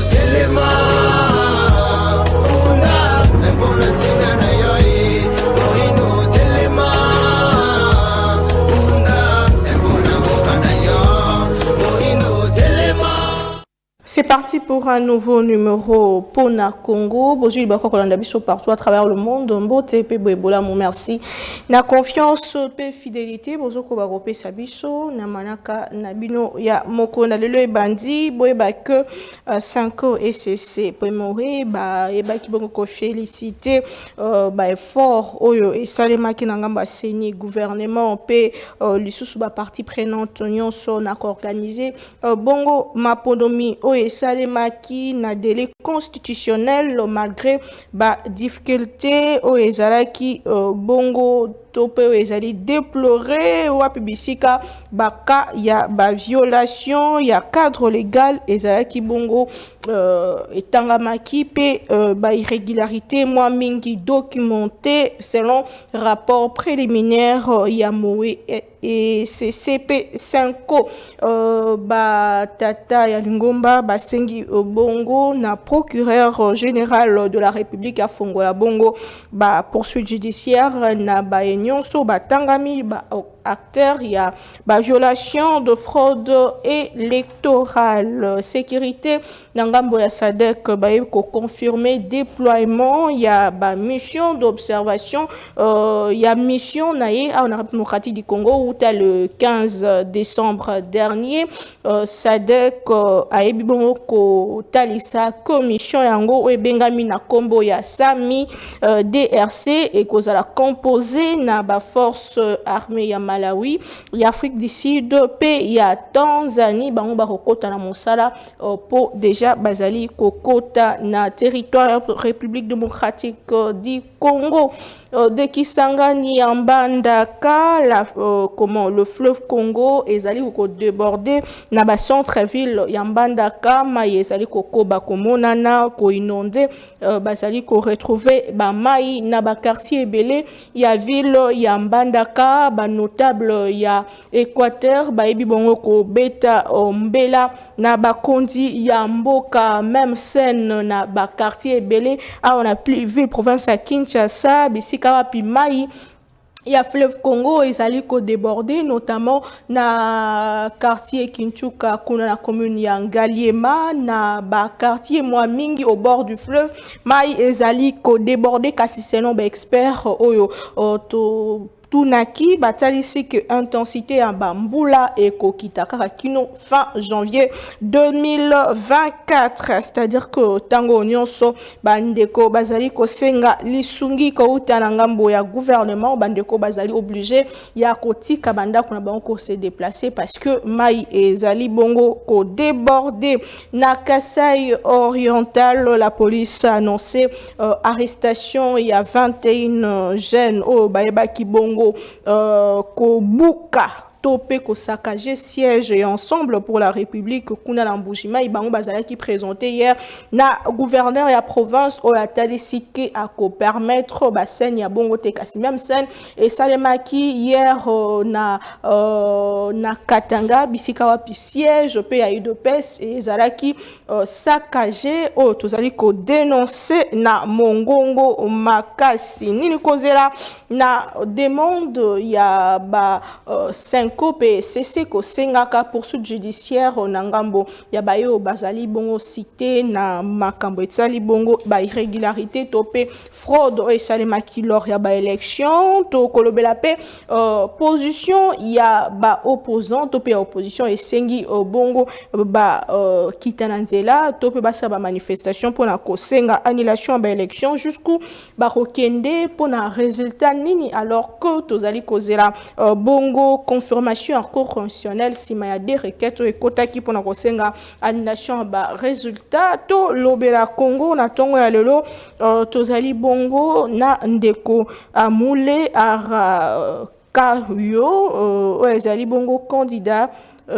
telema una mbona tina na yoi boino telema una mbona boka na yo boino telema. C'est parti pour un nouveau numéro Pona Congo. Bonjour, partout à travers le monde. Mbote pe boebola mon merci. Na confiance pe fidélité. Bonjour ko barope sabiso. Na manaka na bino ya moko na lelo ebandi. Boeba que 5 SCC. Pomore ba eba ki bongo ko féliciter ba effort oyo et salema ki nangamba seni gouvernement pe lisusu ba partie prenante nyonso na ko organiser bongo mapondomi oyo esalemaki na délai constitutionnel malgré ba difficulté oyo ezalaki bongo tope oyo ezali déploré wapi bisika baka ya ba violation ya cadre légal ezalaki bongo etangamaki pe ba irrégularité mwa mingi documenté selon rapport préliminaire ya Moe et CCP 5 ba tata ya Lingomba basengi bongo na procureur général de la République à Fongola bongo ba poursuite judiciaire na ba nyonso batangami ba acteur il y a violation de fraude électorale sécurité nangambo ya SADC ko confirmer déploiement il y a mission d'observation il y a mission naé en République démocratique du Congo où le 15 décembre dernier SADC a ebibongo ko talisa commission yango ebengami na kombo ya Sami DRC et kozala composé na ba force armée ya Malawi, y Afrique du Sud, pays ya Tanzanie, bango ba kokota na mosala pour déjà bazali kokota na territoire République démocratique du Congo. De Kisangani en Bandaka, comment le fleuve Congo ezali ko déborder na ba centre-ville ya Bandaka, mai ezali ko ba komonana ko inondé bazali ko retrouver ba mai na ba quartier belé ya ville ya Bandaka ba notable ya Équateur ba ebi bongo ko beta mbela na ba kondi ya mboka même scène na ba quartier belé a on a plus ville province à Kinshasa bisika wapi mai ya fleuve Congo ezali ko déborder notamment na quartier Kinchuka kuna na commune ya Ngaliema na ba quartier mwa mingi au bord du fleuve mai ezali ko déborder kasi selon ba expert oyo to Tunaki batalisi que intensité en Bamboula et Kokita Karakino fin janvier 2024, c'est-à-dire que tango nyonso bandeko bazali ko senga lisungi ko utanangambo ya gouvernement bandeko bazali obligé ya kotika banda kuna bango se déplacer parce que mai ezali bongo ko déborder na Kasai oriental. La police a annoncé arrestation il y a 21 jeunes au Baeba Kibongo Kobuka topé ko saccager siège et ensemble pour la République kuna na Mbushima ibango bazala qui présenté hier na gouverneur ya province o ya talisike à ko permettre ba scène ya bongo te kasi même scène et salemaki hier na Katanga bisika wapi siège pe ya UDPS et zalaki saccagé o tozali ko dénoncer na mongongo makasi nini kozela na demande ya ba 5 CC ko sengaka poursuite judiciaire nangambo ya bayo bazali bongo cité na makambo etsali bongo ba irrégularité topé fraude et salemaki lors ya ba élection to kolobela pe position ya ba opposant topé opposition et sengi bongo ba kitananzela topé basa ba manifestation pour na ko senga annulation ba élection jusqu'où ba kokende pour na résultat nini alors que tozali kozela bongo confirmation en cour constitutionnelle si ma des requêtes et quota qui pour na kosenga annulation ba résultat to lobela Congo na tongo ya lelo tozali bongo na ndeko amule ara kayo ezali bongo candidat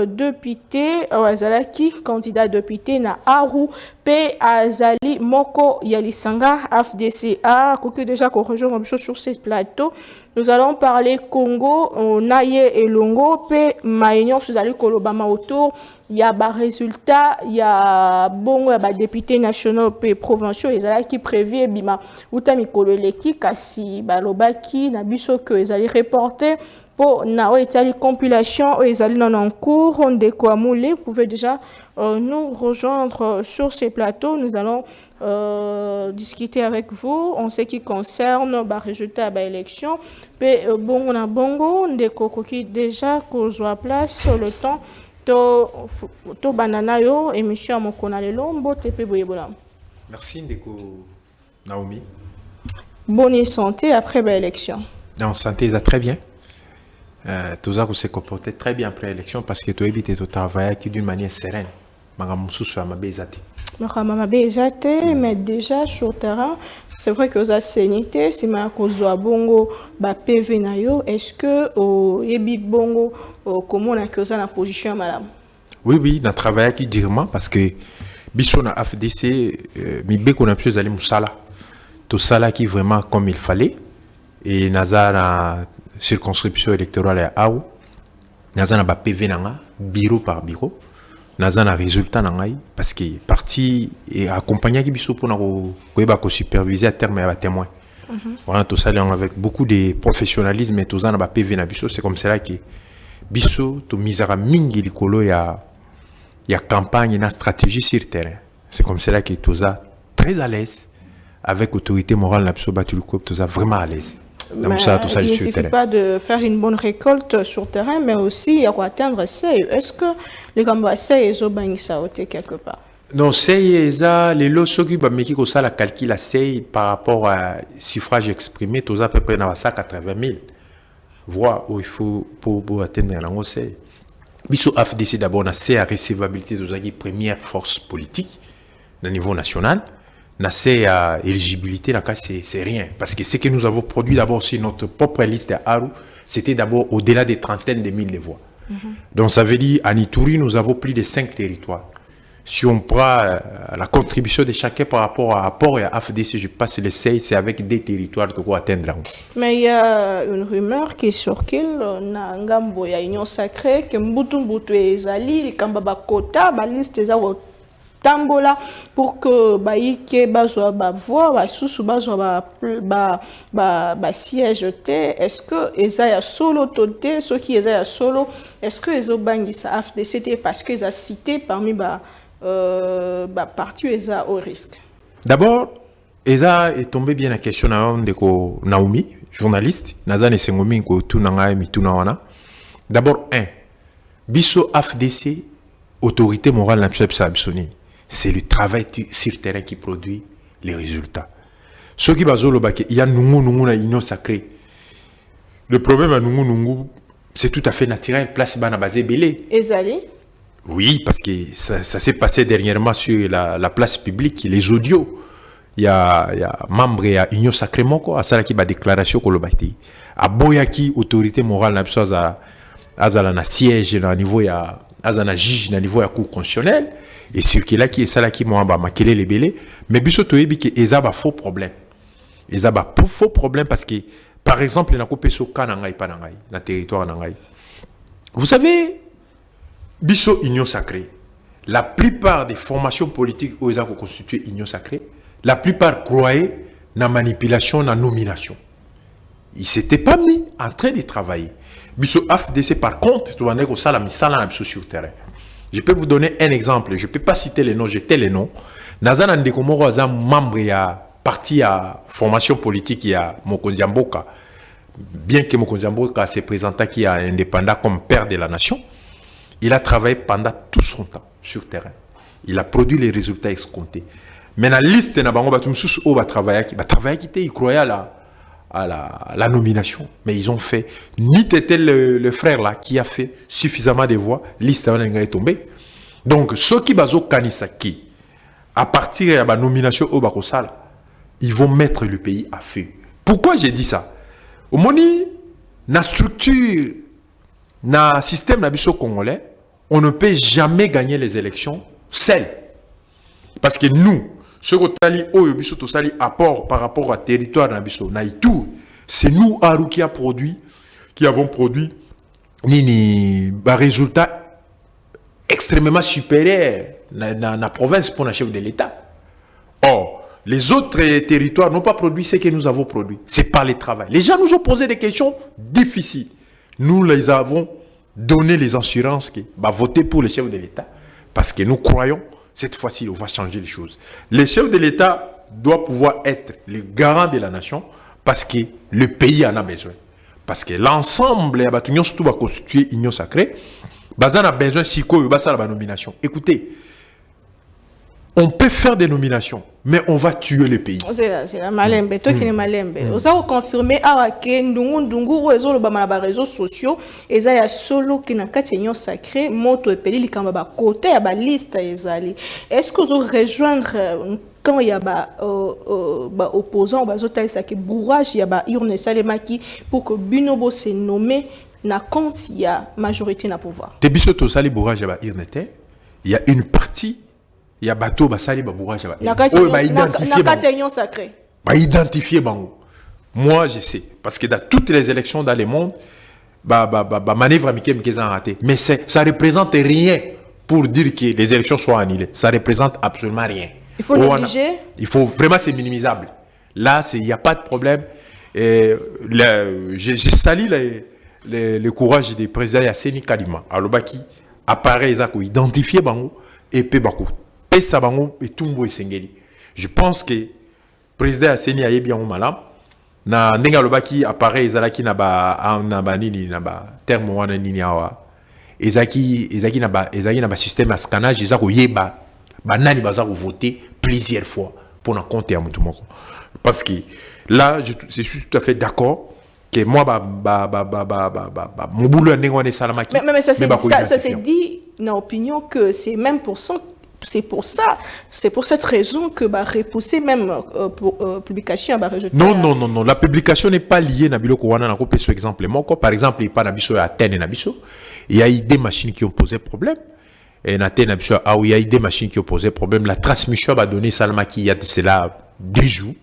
député azalaki candidat député na Aru pe azali moko ya lisanga FDCA koki déjà qu'on rejoint biso sur ce plateau. Nous allons parler Congo naye elongo pe maïnion suzali kolobama autour ya ba résultat ya bongo ya ba député national pe provinciaux ezalaki prévu bima uta mikolo eleki kasi balobaki na biso que ezali reporter pour na etali compilation ezali non en cours on décoamulé vous pouvez déjà nous rejoindre sur ces plateaux. Nous allons discuter avec vous en ce qui concerne les résultats de l'élection. Bongo na bongo, ndeko koki déjà kozwa place le temps to banana yo émission mokona lelo mbote pe boyebola. Merci ndeko Naomi. Bonne santé après l'élection. En santé, ça très bien. Tout ça s'est comporté très bien après l'élection parce que tu as évité de travailler d'une manière sereine. Mais déjà sur le terrain, c'est vrai que ça sénité, c'est ma cause bongo ba PV na yo. Est-ce que au yebi bongo comment on a causé la position madame? Oui, on a travaillé qui durement parce que biso na FDC mi be qu'on a pu aller musala. Tout ça là qui vraiment comme il fallait et nazara circonscription électorale à Aou. Nazana ba PV nanga bureau par bureau. Nazana résultat nangai parce que parti et accompagné qui biso pour ko superviser à terme et à témoin. Voilà tout ça avec beaucoup de professionnalisme et tout ça na ba PV na biso c'est comme cela que biso to misara mingi likolo ya campagne na stratégie sur terrain. C'est comme cela que tout ça très à l'aise avec autorité morale na biso battu le coup tout ça vraiment à l'aise. Donc ça, tout ça, il ne suffit pas de faire une bonne récolte sur terrain, mais aussi il faut atteindre ça. Est-ce que les Gambassais ont banni ça quelque part? Non, c'est ça. Les lots qui ont ça la calcul à par rapport à suffrage exprimé, tout ça à peu près dans 180 000 voix où il faut pour atteindre la c'est. Biso AFDC d'abord na c'est à recevabilité de la première force politique au niveau national. À éligibilité, c'est rien. Parce que ce que nous avons produit d'abord sur notre propre liste à Aru, c'était d'abord au-delà des trentaines de mille de voix. Donc ça veut dire, à Nitouri, nous avons plus de 5 territoires. Si on prend la contribution de chacun par rapport à Apport et à AFDC, je passe le seuil, c'est avec des territoires de quoi atteindre. Mais il y a une rumeur qui circule, na ngambo ya Union Sacrée, que Mbutu ezali, les Kambaba Kota, la liste des tambola pour que baïke bazwa ba voix ba susu bazwa ba siège te. Est-ce que ezaya solo toté ceux qui ezaya solo est-ce que ezo bangi sa FDC parce que ils a cité parmi ba parti eza au risque? D'abord eza est tombé bien la question de Naomi journaliste nazane sengomi ko tunanga mi tunawana. D'abord biso FDC autorité morale na psabsoni. C'est le travail sur terrain qui produit les résultats. Ce qui va il y a Nungu na union sacrée. Le problème à Nungu, c'est tout à fait naturel. Place bana basé belé. Ezali? Oui, parce que ça s'est passé dernièrement sur la place publique, les audios. Il y a membre et union sacrée moko, à ça qui va déclaration kolobati. À Boyaki, autorité morale na azala siège na niveau ya azana juge na niveau ya cour constitutionnelle. Et ce qui est là qui est ça là qui m'a maquillé les belés mais biso to yebi que eza ba faux problème eza ba faux problème parce que par exemple na coupé so kanangai pa nangai na territoire nangai vous savez biso union sacrée la plupart des formations politiques où eza constitué union sacrée la plupart croyaient na manipulation na nomination ils s'étaient pas mis en train de travailler biso AFDC par contre to ane ko sala misala na biso sur terrain. Je peux vous donner un exemple. Je ne peux pas citer les noms, j'ai tel les noms. Nazana Ndekomoro a membre ya parti à formation politique ya Mokondiamboka. Bien que Mokondiamboka s'est présenté qui est indépendant comme père de la nation, il a travaillé pendant tout son temps sur terrain. Il a produit les résultats escomptés. Mais la liste na bango batum sous o ba travailler qui il croyait à la nomination, mais ils ont fait ni t'étais le frère là qui a fait suffisamment de voix, liste est tombée. Donc ceux qui bazo kanisaki à partir de la nomination au bakosala, ils vont mettre le pays à feu. Pourquoi j'ai dit ça? Au moni na structure na système na biso congolais, on ne peut jamais gagner les élections seul. Parce que nous, ce qu'on a apport par rapport au territoire c'est nous, Aru, qui avons produit un résultat extrêmement supérieur dans la province pour la chef de l'État. Or, les autres territoires n'ont pas produit ce que nous avons produit. C'est pas le travail. Les gens nous ont posé des questions difficiles. Nous les avons donné les assurances que voter pour le chef de l'État. Parce que nous croyons, cette fois-ci, on va changer les choses. Le chef de l'État doit pouvoir être le garant de la nation parce que le pays en a besoin. Parce que l'ensemble, surtout va constituer union sacrée, on a besoin de la nomination. Écoutez, on peut faire des nominations, mais on va tuer le pays. C'est la malembe, toi qui es malembe. Vous avez confirmé que Ndungu les réseaux sociaux et ça y a solo qui n'a qu'à union sacrée, moto et peli quand va côté à la liste ezali. Est-ce que vous rejoindre quand il y a opposants, ça qui bourrage, il y a urne salemaki pour que Binobo se nommé na compte il y a majorité na pouvoir. Tebiso to sali bourrage il y a une partie. Il y a bateau basali bourrage identifier bango. Moi je sais parce que dans toutes les élections dans le monde manœuvre amicale qui ont raté, mais ça représente rien pour dire que les élections soient annulées. Ça représente absolument rien. Il faut négliger. Il faut vraiment, c'est minimisable. Là il n'y a pas de problème. Je salue le courage des présidents Yasseni Kadima alobaki appareil ça identifier bango et pe bako. Je pense que le président Yasseni a bien malam na ndenga lobaki appareil ezalaki na terme wana nini awa ezaki na système à scannage ezako yeba banani baza ko voter plusieurs fois pour na compter à mutu moko parce que là je suis tout à fait d'accord que moi mon boulot ndenga salamaki mais ça c'est dit dans opinion que c'est même pour ça. C'est pour cette raison que repousser même publication à rejeter. Non. La publication n'est pas liée à Bilo Kouana. On peut exemple. Par exemple, il n'y a pas d'Abisso à Athènes et Nabisso. Il y a eu des machines qui ont posé problème. Et Athènes et Nabisso, il y a eu des machines qui ont posé problème. La transmission va donner Salmaki il y a de cela 2 jours.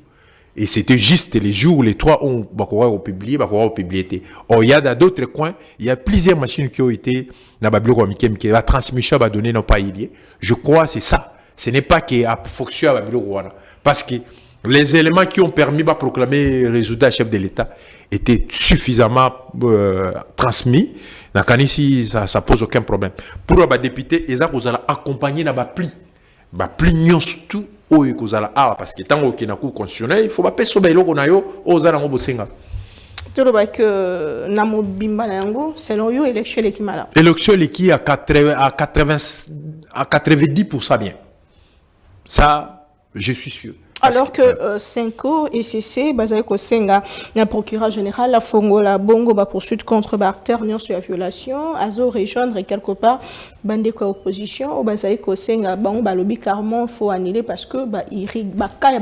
Et c'était juste les jours où les 3 ont publié. Or, il y a dans d'autres coins, il y a plusieurs machines qui ont été dans la transmission va donner non pas lié. Je crois que c'est ça. Ce n'est pas qu'il y a fonction à parce que les éléments qui ont permis de proclamer le résultat chef de l'État étaient suffisamment transmis. Ici, ça pose aucun problème. Pour les députés, ils ont accompagné dans le pli. Surtout, parce que tant qu'il y a un cours constitutionnel, il faut pas payer les gens aux alentours de Senga. Tu vois que Namo Bimba Nango, selon vous, l'élection est qui mal. L'élection est qui à 90% bien. Ça, je suis sûr. Alors que Senko et CC, Bazako Senga, le procureur général, la Fongo, la Bongo, poursuite contre Barter, sur la violation, Azo rejoindre quelque part, bande quoi opposition, au Bazako Senga, Bango, Balobi, Carmon, faut annuler parce que, il y a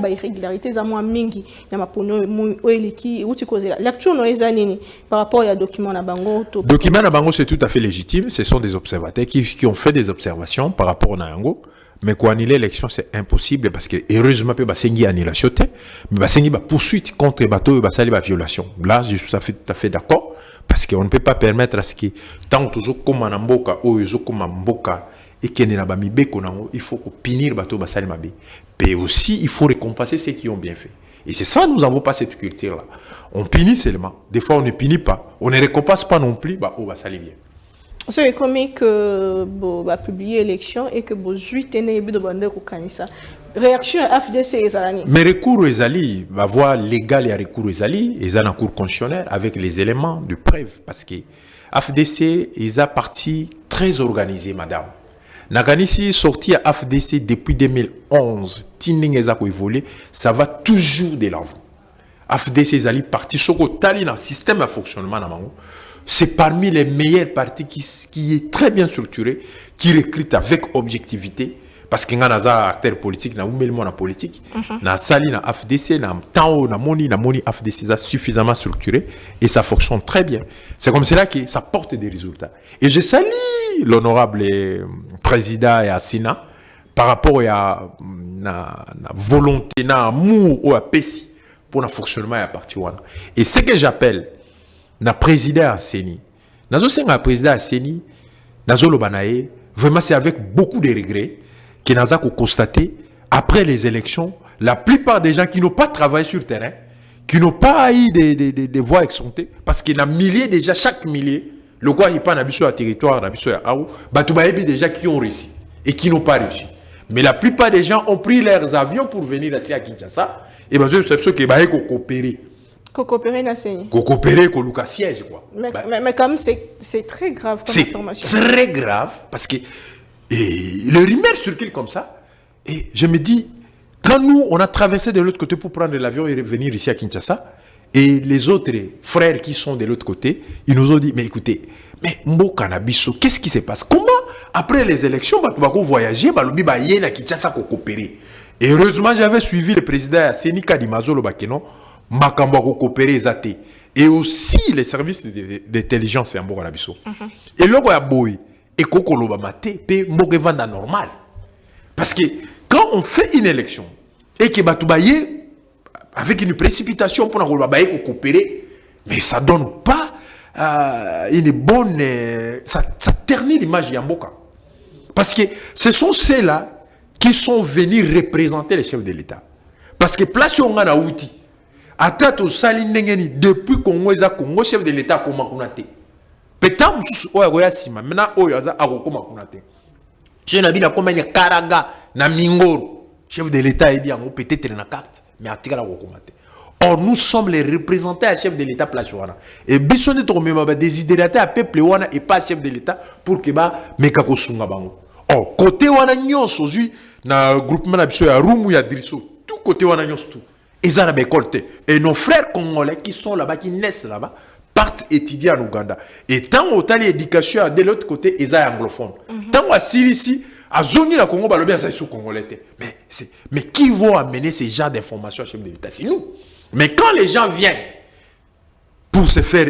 irrégularité, ça moins mingi, il y a pono, qui, où tu causes là. L'actu, non, les années, par rapport à document à Bango. Document à Bango, c'est tout à fait légitime. Ce sont des observateurs qui ont fait des observations par rapport à Nango. Mais pour annuler l'élection, c'est impossible parce que heureusement, il y a une annulation, mais il y a une poursuite contre les bateaux et la violation. Là, je suis tout à fait d'accord parce qu'on ne peut pas permettre à ce que tant que comme en Mboka ou comme en Mboka et qu'il y a il faut punir les bateaux et mais aussi, il faut récompenser ceux qui ont bien fait. Et c'est ça, nous n'avons pas cette culture-là. On punit seulement. Des fois, on ne punit pas. On ne récompense pas non plus, on va s'aller bien. C'est comme que vous publié l'élection et que vous avez de bande Kanisa. Réaction à FDC et Zalani. Mais recours aux Ali, la voie légale et recours aux Ali, ils ont un cours constitutionnel avec les éléments de preuve. Parce que FDC, ils ont parti très organisé, madame. Naganisi sorti à FDC depuis 2011, Tinding et évolué, ça va toujours de l'avant. FDC, ils ont parti sur le tali dans le système de fonctionnement. C'est parmi les meilleurs partis qui est très bien structuré, qui recrute avec objectivité, parce qu'il y a des acteurs politiques, il y a des politique, il y a des FDC, il y a des FDC suffisamment structuré, et ça fonctionne très bien. C'est comme cela que ça porte des résultats. Et je salue l'honorable président et à Sénat par rapport à la volonté, na amour ou à PESI pour le fonctionnement de la partie. Et ce que j'appelle le président à Séni, le président à Séni, vraiment c'est avec beaucoup de regrets que nous avons constaté après les élections, la plupart des gens qui n'ont pas travaillé sur le terrain, qui n'ont pas eu des voix exontées, parce qu'il y a milliers déjà, chaque millier, le quoi il pas sur le territoire, sur déjà qui ont réussi et qui n'ont pas réussi. Mais la plupart des gens ont pris leurs avions pour venir ici à Kinshasa, et bien c'est ce qui va coopérer. Coopérer na Séni. Coopérer, coloca siège quoi. Mais quand même c'est très grave comme information. C'est très grave parce que le rumeur circule comme ça. Et je me dis, quand nous, on a traversé de l'autre côté pour prendre l'avion et revenir ici à Kinshasa, et les autres frères qui sont de l'autre côté, ils nous ont dit, mais écoutez, mais Mbo Canabiso, qu'est-ce qui se passe? Comment, après les élections, tu vas voyager, tu vas aller à Kinshasa pour coopérer? Et heureusement, j'avais suivi le président Séni Kadimazo Lobakeno, Makamba pour coopérer, Zate. Et aussi les services d'intelligence en Canabiso. Et là, il y a Boy, et Koko Lobamate, et Mbogevanda normal. Parce que quand on fait une élection et que Batoubaye, avec une précipitation pour coopérer, mais ça ne donne pas une bonne. Ça ternit l'image Yamboka. Parce que ce sont ceux-là qui sont venus représenter les chefs de l'État. Parce que place où on a outil, à tête au Salin depuis Congo, Congo, chef de l'État, comme on a été. Peut-être que maintenant, on a été. Je n'ai pas combien de Karaga, na Mingoro, chef de l'État, et bien, peut-être na carte, mais à Tigala Wokomate. Or, nous sommes les représentants à chef de l'État place Wana. Et Bissonne est désidératé à peuple Wana et pas chef de l'État pour que ba mekako sunga bango. Or, côté Wana nyos aujourd'hui, na groupement d'abso ya Rumu ya Drisso, tout côté Wana nyos tout. Ils ont récolté. Et nos frères congolais qui sont là-bas, qui naissent là-bas, partent étudier en Ouganda. Et tant au tal l'éducation de l'autre côté, ils sont anglophones. Tant à Syrie, à Zoni, la Congo, le bien, c'est sous congolais. Mais qui vont amener ces genres d'informations à chef de l'État? C'est nous. Mais quand les gens viennent pour se faire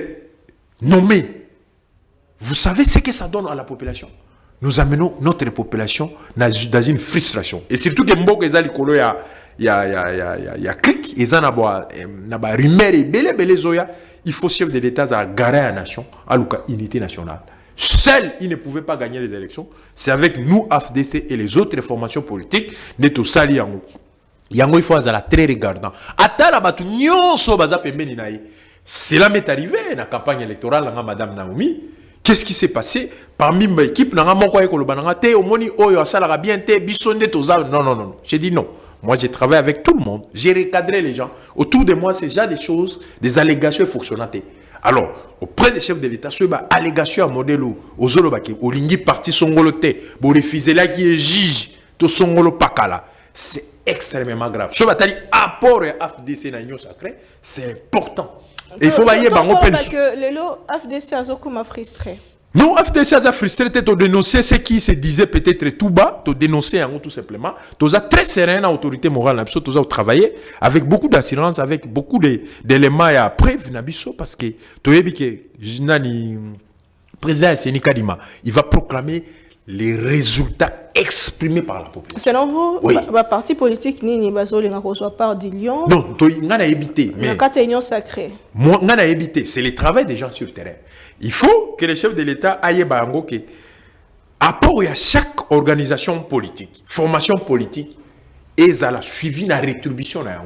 nommer, vous savez ce que ça donne à la population? Nous amenons notre population dans une frustration. Et surtout que Mbok est allé il y a clic, ils ont une rumeur et belé zoya. Il faut chef de l'État à garer la nation, à l'unité nationale. Seul, il ne pouvait pas gagner les élections. C'est avec nous, AFDC et les autres formations politiques, de Sali Yango. Yango, il faut être très regardant. Cela m'est arrivé dans la campagne électorale, Madame Naomi. Qu'est-ce qui s'est passé? Parmi mes équipes, non, non. J'ai dit non. Moi, j'ai travaillé avec tout le monde. J'ai recadré les gens. Autour de moi, c'est déjà des choses, des allégations fonctionnantes. Alors, auprès des chefs de l'État, ce sont des allégations à modèle aux Zolobaki, au Lingui parti Songolote, pour refuser là qui est juge de Songolo Pakala. C'est extrêmement grave. Ce qui est apport à FDC dans l'Union sacrée, c'est important. Et il faut voyer parce que le lot FDC a comme frustré. Non, FDC a frustré, tu as dénoncé ce qui se disait peut-être tout bas, tu as dénoncé tout simplement. Tu as très serein l'autorité morale, tu as travaillé avec beaucoup d'assurance, avec beaucoup d'éléments et après, parce que tu as dit que le président Séni Kadima, il va proclamer les résultats exprimés par la population. Selon vous, oui. Parti politique ni bazolinga reçoit par du lion. Non, tu as évité. Mais quand c'est union sacrée. Moi, on a évité. C'est le travail des gens sur le terrain. Il faut que les chefs de l'État aillent bango que apport à chaque organisation politique, formation politique, et ça la suivi la rétribution là.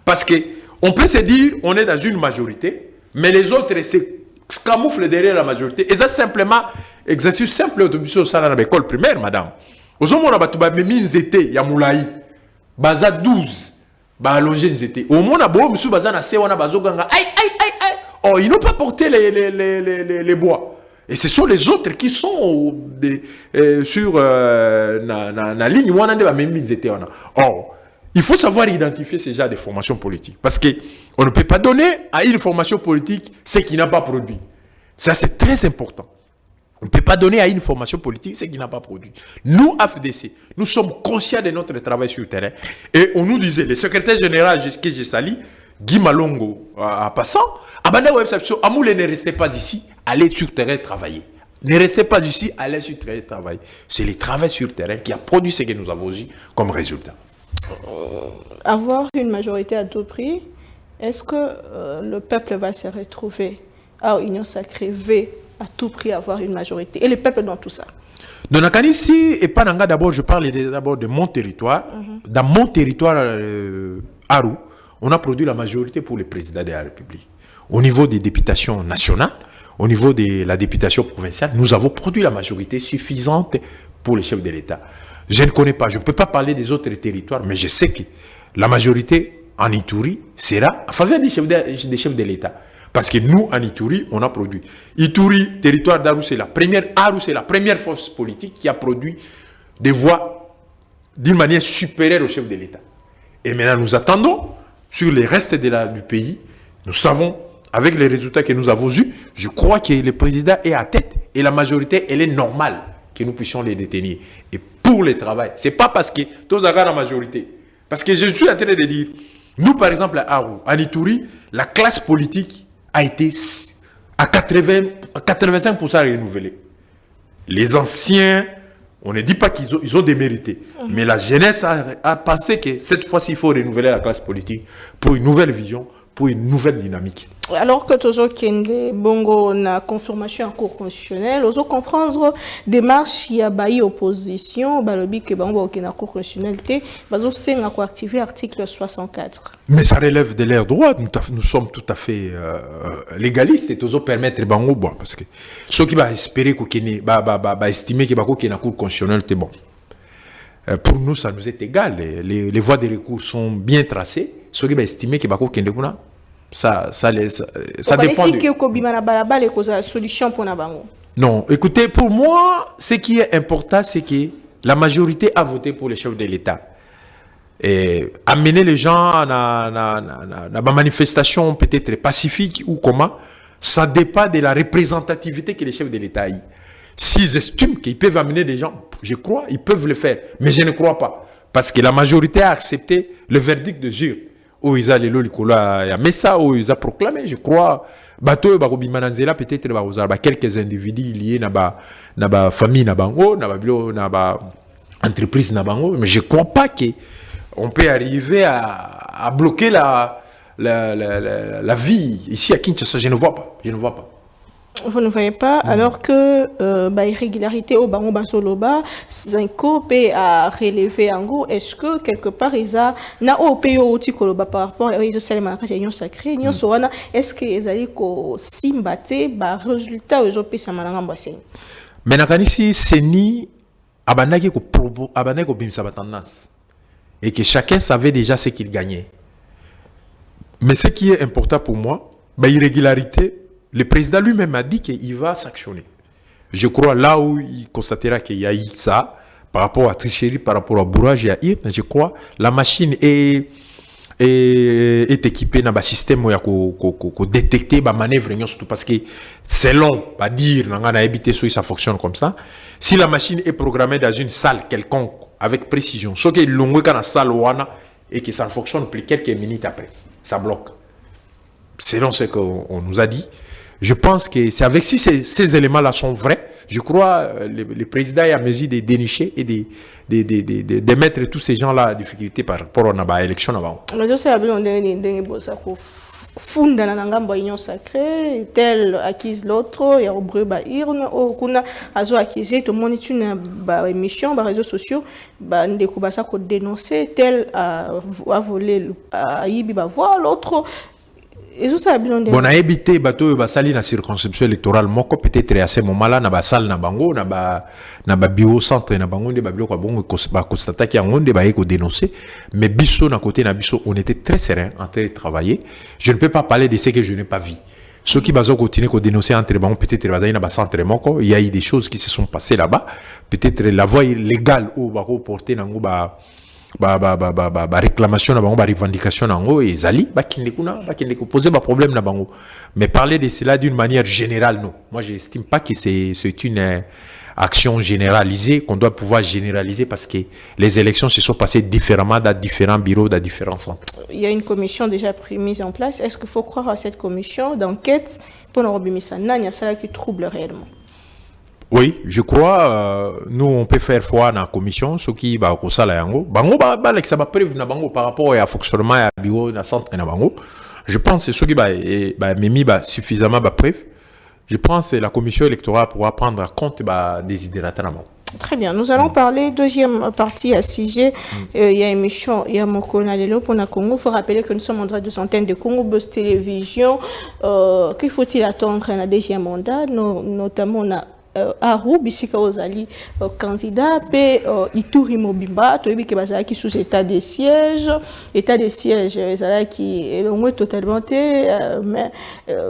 Parce que on peut se dire on est dans une majorité, mais les autres se camouflent derrière la majorité. Et ça simplement exercice simple autobus ça dans l'école primaire, madame. Aux hommes on a battu même zété ya moulaï, baza 12, ba allongé zété. Au moins on a beau monsieur baza na se on a bazoganga aïe. Oh, ils n'ont pas porté les bois. Et ce sont les autres qui sont sur la ligne où on a même été. Or, il faut savoir identifier ces genres de formations politiques. Parce qu'on ne peut pas donner à une formation politique ce qui n'a pas produit. Ça, c'est très important. On ne peut pas donner à une formation politique ce qui n'a pas produit. Nous, AFDC, nous sommes conscients de notre travail sur le terrain. Et on nous disait, le secrétaire général que j'ai sali, Guy Malongo, en passant, Amoule ne restait pas ici, allez sur le terrain travailler. Ne restez pas ici, allez sur le travail. C'est le travail sur le terrain qui a produit ce que nous avons eu comme résultat. Avoir une majorité à tout prix, est-ce que le peuple va se retrouver à Union Sacrée veut à tout prix avoir une majorité? Et le peuple dans tout ça? Dans la ici, et pas d'abord, je parle d'abord de mon territoire. Dans mon territoire, Aru, on a produit la majorité pour le président de la République. Au niveau des députations nationales, au niveau de la députation provinciale, nous avons produit la majorité suffisante pour les chefs de l'État. Je ne connais pas, je ne peux pas parler des autres territoires, mais je sais que la majorité en Ituri sera en faveur des chefs de l'État. Parce que nous, en Ituri, on a produit. Ituri, territoire d'Aru, c'est la première force politique qui a produit des voix d'une manière supérieure au chef de l'État. Et maintenant, nous attendons sur les restes du pays. Nous savons, avec les résultats que nous avons eus, je crois que le président est à tête. Et la majorité, elle est normale que nous puissions les détenir. Et pour le travail, ce n'est pas parce que tous avons la majorité. Parce que je suis en train de dire, nous, par exemple, à Aru, en Ituri, la classe politique a été à 85% renouvelée. Les anciens, on ne dit pas qu'ils ont démérité, mais la jeunesse a pensé que cette fois-ci, il faut renouveler la classe politique pour une nouvelle vision, pour une nouvelle dynamique. Alors que Tozo Kende Bongo na confirmation en cour constitutionnelle, oso comprendre démarche ya bayi opposition, balobi que bango na cour constitutionnelle té, bazo senga ko activer article 64. Mais ça relève de leurs droits, nous sommes tout à fait légalistes et Tozo permettre bango bon parce que ceux qui va espérer ko kene ba estimer que bako na cour constitutionnelle té bon. Pour nous ça nous est égal, les voies de recours sont bien tracées, ceux qui va estimer que bako kende kuna ça dépend de... solution pour non, écoutez, pour moi, ce qui est important, c'est que la majorité a voté pour le chef de l'État. Et amener les gens à une manifestation peut-être pacifique ou comment, ça dépend de la représentativité que les chefs de l'État ont. S'ils estiment qu'ils peuvent amener des gens, je crois, ils peuvent le faire. Mais je ne crois pas. Parce que la majorité a accepté le verdict de jure. Où ils allaient mais ça où ils ont proclamé, je crois, bateau barobi mananzela peut-être quelques individus liés à la famille na bango, na entreprise na bango, mais je crois pas que on peut arriver à bloquer la vie ici à Kinshasa. Je ne vois pas. Vous ne voyez pas, alors que irrégularité au Bango Basoloba, Zinko peut à relever en gros, est-ce que quelque part ils ont na au pays au Tikoloba par rapport à ils ont union sacrée, union soana, est-ce que ils allaient ko simbate ba résultat aux pays samananga mbaseng. Mais nakanisi c'est ni abandaki ko probo abandaki ko bimsa tendance et que chacun savait déjà ce qu'il gagnait. Mais ce qui est important pour moi, irrégularité. Le président lui-même a dit qu'il va sanctionner. Je crois là où il constatera qu'il y a eu ça, par rapport à tricherie, par rapport à bourrage et à IR, je crois la machine est équipée dans un système où détecter la manœuvre, surtout parce que selon, pas dire, ça fonctionne comme ça. Si la machine est programmée dans une salle quelconque, avec précision, ce qui est long dans la salle et que ça ne fonctionne plus quelques minutes après, ça bloque. Selon ce qu'on nous a dit, je pense que c'est avec si ces éléments-là sont vrais, je crois le président est à mesure de dénicher et de mettre tous ces gens-là en difficulté par rapport à l'élection avant. Funda na ngambo union sacrée tel acquise l'autre ya obreba irne o kuna azo acquise to monitu na ba émission ba réseaux sociaux ba ndeko basa ko dénoncer tel a volé a yibi ba voir l'autre. Bon, on a évité bateau basali na circonscription électorale moko peut-être à ce moment-là na basal na bango na bio centre na bango de babilo kwa bongo ba constater ki yango de ba ko dénoncer mais biso na côté na biso on était très serein en train de travailler. Je ne peux pas parler de ce que je n'ai pas vu. Ceux qui bazo continuer ko dénoncer entre bango peut-être basali na centre moko, il y a eu des choses qui se sont passées là-bas, peut-être la voie légale ou ba ko porter nango ba réclamation na bango ba revendication nango et zali ba kinde ko poser ba problème na bango, mais parler de cela d'une manière générale non, moi j'estime pas que c'est une action généralisée qu'on doit pouvoir généraliser parce que les élections se sont passées différemment dans différents bureaux, dans différents centres. Il y a une commission déjà mise en place. Est-ce qu'il faut croire à cette commission d'enquête pour nous remettre ça? Il y a ça qui trouble réellement. Oui, je crois, nous on peut faire foi dans la commission, ce qui va au sala yango. Bango ba l'exa ba preuve na bango par rapport à fonctionnement à bureau na centre na bango. Je pense que ce qui ba mimi ba suffisamment ba preuve. Je pense que la commission électorale pourra prendre en compte des idérates na bango. Très bien, nous allons parler deuxième partie à 6G. Il y a une émission, il y a Mokona Lelo pour la Congo. Il faut rappeler que nous sommes en droit de centaines de Congo Boss Télévision. Qu'il faut-il attendre un deuxième mandat, notamment on a Aru bisika ozali candidat pe Ituri Mobimba toyebi ke bazala ki sous état de siège ezala ki elongwe totalement mais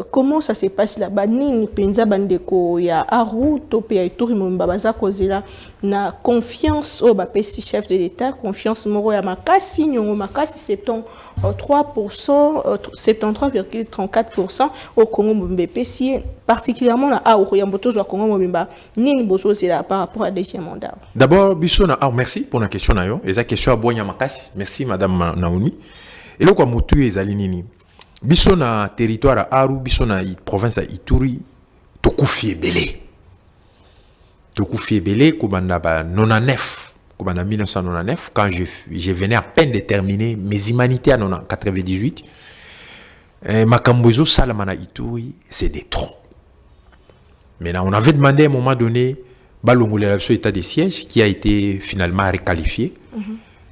comment ça se passe là-bas nini penza bandeko ya Aru to pe ya Ituri Mobimba baza kozela na confiance au bapesi chef de l'état confiance moro ya makasi nyongo makasi 73,34% au Congo Mobimba pesi particulièrement na Aru ya mboto wa Congo Mobimba nini boso c'est là par rapport à deuxième mandat. D'abord bisona merci pour la question na yo eza question à bonya makasi merci madame Naomi et loko mutu ezali nini bisona territoire à Aru bisona province à Ituri tokufi ebele kubanda ba 99 kubanda 1999 quand je venais à peine de terminer mes humanités à 98 makambozo salamana Ituri c'est des troncs. Maintenant, on avait demandé à un moment donné l'option état de siège qui a été finalement requalifié.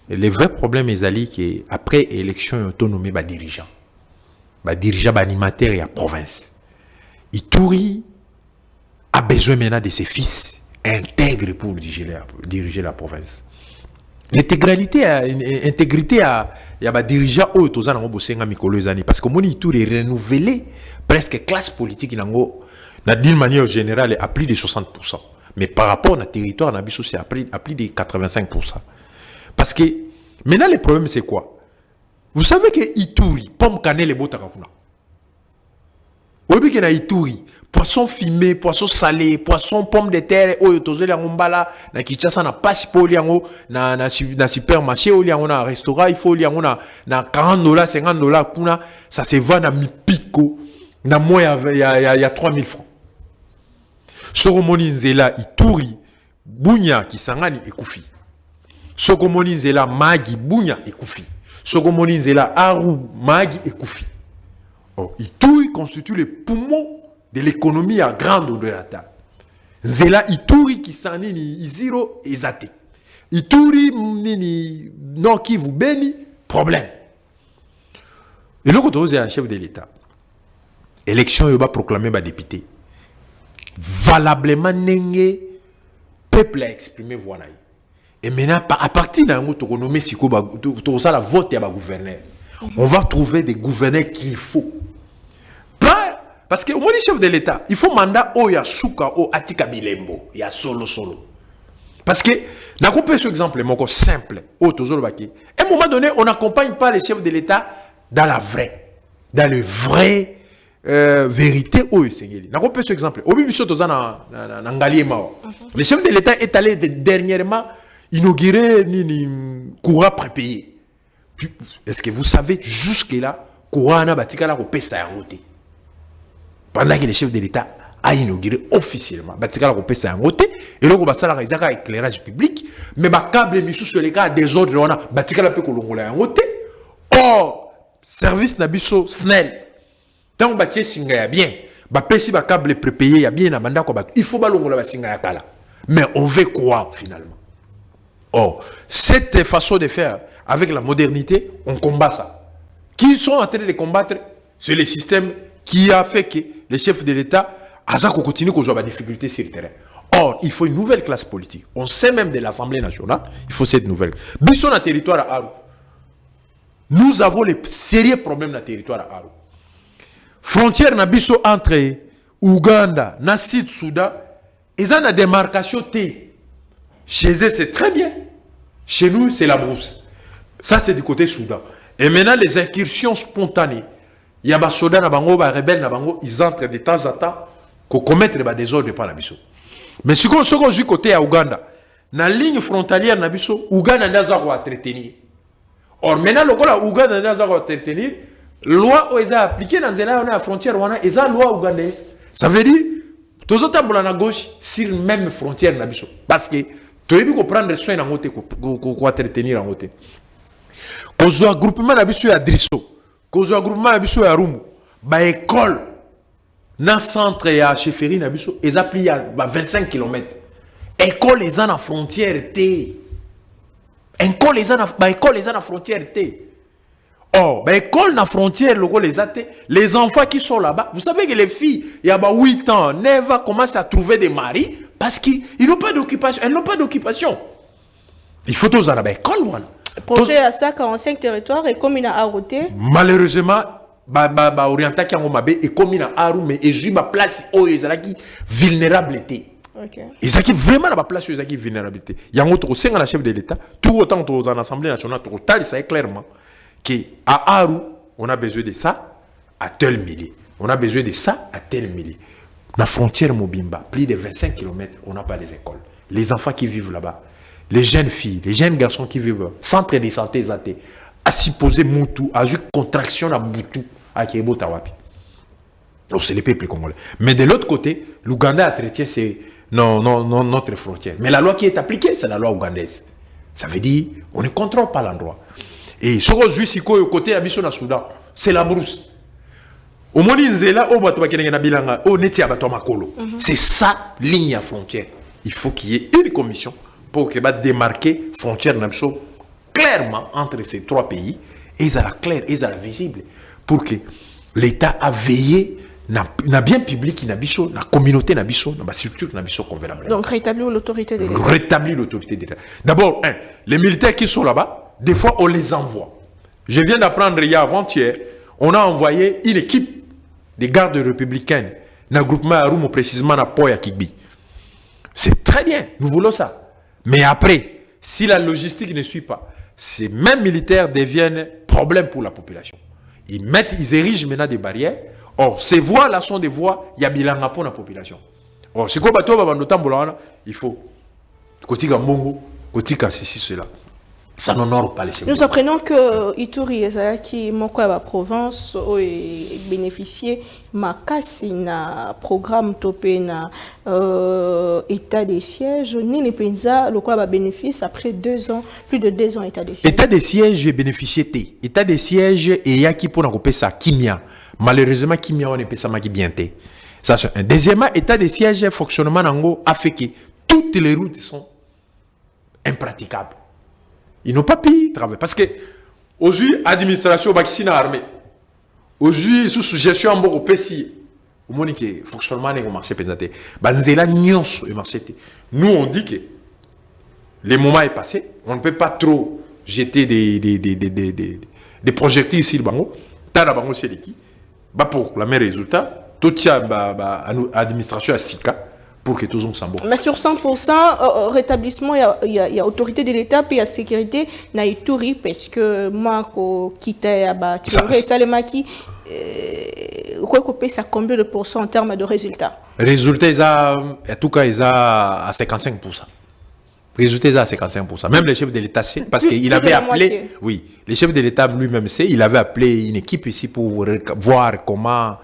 Le vrai problème est qu'après l'élection autonomie, dirigeant animateur et la province. Ituri a besoin maintenant de ses fils intègres pour diriger la province. L'intégrité à dirigeant parce que mon Ituri est renouvelé presque classe politique d'une manière générale à plus de 60%. Mais par rapport au territoire, c'est à plus de 85%. Parce que maintenant le problème c'est quoi? Vous savez que Ituri, pomme cannelle et botakafuna. Vous savez que Ituri, poisson fumé, poisson salé, poisson pomme de terre, oyotozo la ngombala, na Kinshasa na passport liango, na supermarché liango na restaurant, il faut liango na $40, $50 kuna, ça se vend à mi-pico, na moins il y a 3000 francs. Sokomoni nzela Ituri bunya kisangani ekufi. Sokomoni nzela magi bunya ekufi. Sokomoni nzela Aru magi ekufi. Oh, Ituri constitue le poumon de l'économie à grande odeur. Nzela Ituri kisani ni iziro ezate. Ituri ni non qui vous béni problème. Et le côté un chef de l'État. Élection yoba proclamé par député. Valablement n'engé peuple a exprimé voilà. Et maintenant à partir d'un autre nommé siko tout ça la vote ya ba gouverneur. On va trouver des gouverneurs qu'il faut. Pas parce que au moins chef de l'État, il faut mandat o ya suka o atika bilembo, ya solo. Parce que n'a coupé ce exemple mon simple au tozolo baki. À un moment donné, on n'accompagne pas les chefs de l'État dans le vrai vérité au Seigneur. N'a pas ce exemple. Au début, le chef de l'État est allé dernièrement inaugurer ni courant prépayé. Est-ce que vous savez jusque-là courant na batika la kopesa yangote. Pendant que le chef de l'État a inauguré officiellement batika la kopesa yangote et là ko basala ka éclairage public mais ba câble misu sur les cas des ordres on a batika la pe kolongola yangote. Or service na biso SNEL tant que singa ya bien, pesi ba câble prépayé ya bien na banda ko il faut balongola ba singa ya kala. Mais on veut quoi finalement? Or, cette façon de faire avec la modernité, on combat ça. Qui sont en train de combattre? C'est le système qui a fait que les chefs de l'État continuent à avoir des difficultés sur le terrain. Or, il faut une nouvelle classe politique. On sait même de l'Assemblée nationale, il faut cette nouvelle. Bisson dans le territoire à Aru. Nous avons les sérieux problèmes dans le territoire à Aru. Frontière na biso entre Ouganda, na Sud Soudan, ils ont la démarcation T. Chez eux, c'est très bien. Chez nous, c'est la brousse. Ça, c'est du côté Soudan. Et maintenant, les incursions spontanées. Il y a des soldats, des rebelles, ils entrent de temps en temps pour commettre des désordres par la biso. Mais ce qu'on a du côté à Ouganda, dans la ligne frontalière na biso, Ouganda n'a pas à entretenir. Or, maintenant, le cas Ouganda n'a pas à entretenir. Loi où ils ont appliqué dans la frontière, ils ont loi ougandaise. Ça veut dire, Tous autres à la gauche sur même frontière na biso parce que tu as vu prendre soin en côté quoi entretenir en côté. Kozwa groupement na biso ya Drisso, kozwa groupement na biso ya Rumu, ba école na centre ya chefferie na biso ezapli ya 25 km. École les en frontière T. École les en frontière T. Oh, ben école na frontière, les enfants qui sont là-bas, vous savez que les filles, il y a 8 ans, 9 ans, commencent à trouver des maris parce qu'ils n'ont pas d'occupation. Elles n'ont pas d'occupation. Il faut tous à la école, voilà. Projet à ça, 45 territoires et comme il a arrêté. Malheureusement, orienté qui a mabé et comme il a arrêté, mais il y a place où il y a vulnérabilité. Et ça qui est vraiment la place où il y a vulnérabilité. Il y a un autre chef de l'État, tout autant que dans l'Assemblée nationale, total, ça est clairement. À Aru, on a besoin de ça à tel millier. On a besoin de ça à tel millier. La frontière Mobimba, plus de 25 km, on n'a pas les écoles. Les enfants qui vivent là-bas, les jeunes filles, les jeunes garçons qui vivent, centre de santé, à supposer Moutou, à jouer contraction à Moutou, à Kiebo Tawapi. Donc c'est les peuples congolais. Mais de l'autre côté, l'Ouganda a traité notre frontière. Mais la loi qui est appliquée, c'est la loi ougandaise. Ça veut dire, on ne contrôle pas l'endroit. Et ce qu'on joue ici, côté Abisso na Soudan, c'est la brousse. Au moins, c'est ça, ligne à frontière. Il faut qu'il y ait une commission pour démarquer frontière clairement entre ces trois pays. Et ça la clair, et ça la visible. Pour que l'État a veillé na bien public, na biso, na communauté, na biso, na structure, na biso convenable. Donc rétablir l'autorité de l'État. Rétablir l'autorité de l'État. D'abord, les militaires qui sont là-bas, des fois, on les envoie. Je viens d'apprendre il y a avant-hier, on a envoyé une équipe des gardes républicaines, dans le groupement Arumo, précisément à Poya Kigbi. C'est très bien, nous voulons ça. Mais après, si la logistique ne suit pas, ces mêmes militaires deviennent problème pour la population. Ils érigent maintenant des barrières. Or, ces voies-là sont des voies, il y a bilanga pour la population. Or, c'est quoi, il faut, côté Mongo, côté ceci, cela. Ça n'honore pas les chefs. Nous apprenons que Ituri qui Mokwaba province a bénéficié makasi na programme topé na état de siège ni les penza le quoi va bénéfice après 2 ans, plus de 2 ans état de siège. État de siège bénéficié té. État de siège et yaki pour n'avoir ça kimia. Malheureusement kimia on ne peut ça maki bien té. Ça c'est un. Deuxièmement, état de siège fonctionnement nango a fait que toutes les routes sont impraticables. Ils n'ont pas pu travailler. Parce que, aujourd'hui, l'administration est armée. Aujourd'hui, sous gestion en bon PC, au moment où le fonctionnement est marché présenté, nous, on dit que le moment est passé. On ne peut pas trop jeter des projectiles ici. C'est l'équipe. Pour le même résultat, tout l'administration à Sika. Pour que tous s'en mais sur 100%, rétablissement, il y a autorité de l'État, puis il y a sécurité, il y a Ituri, parce que moi, qui quitte Salemaki, quoi couper ça combien de pourcents en termes de résultats? Résultats, en tout cas, ils sont à 55%. Résultats à 55%. Même le chef de l'État sait, parce qu'il avait appelé, oui, le chef de l'État lui-même sait, il avait appelé une équipe ici pour voir comment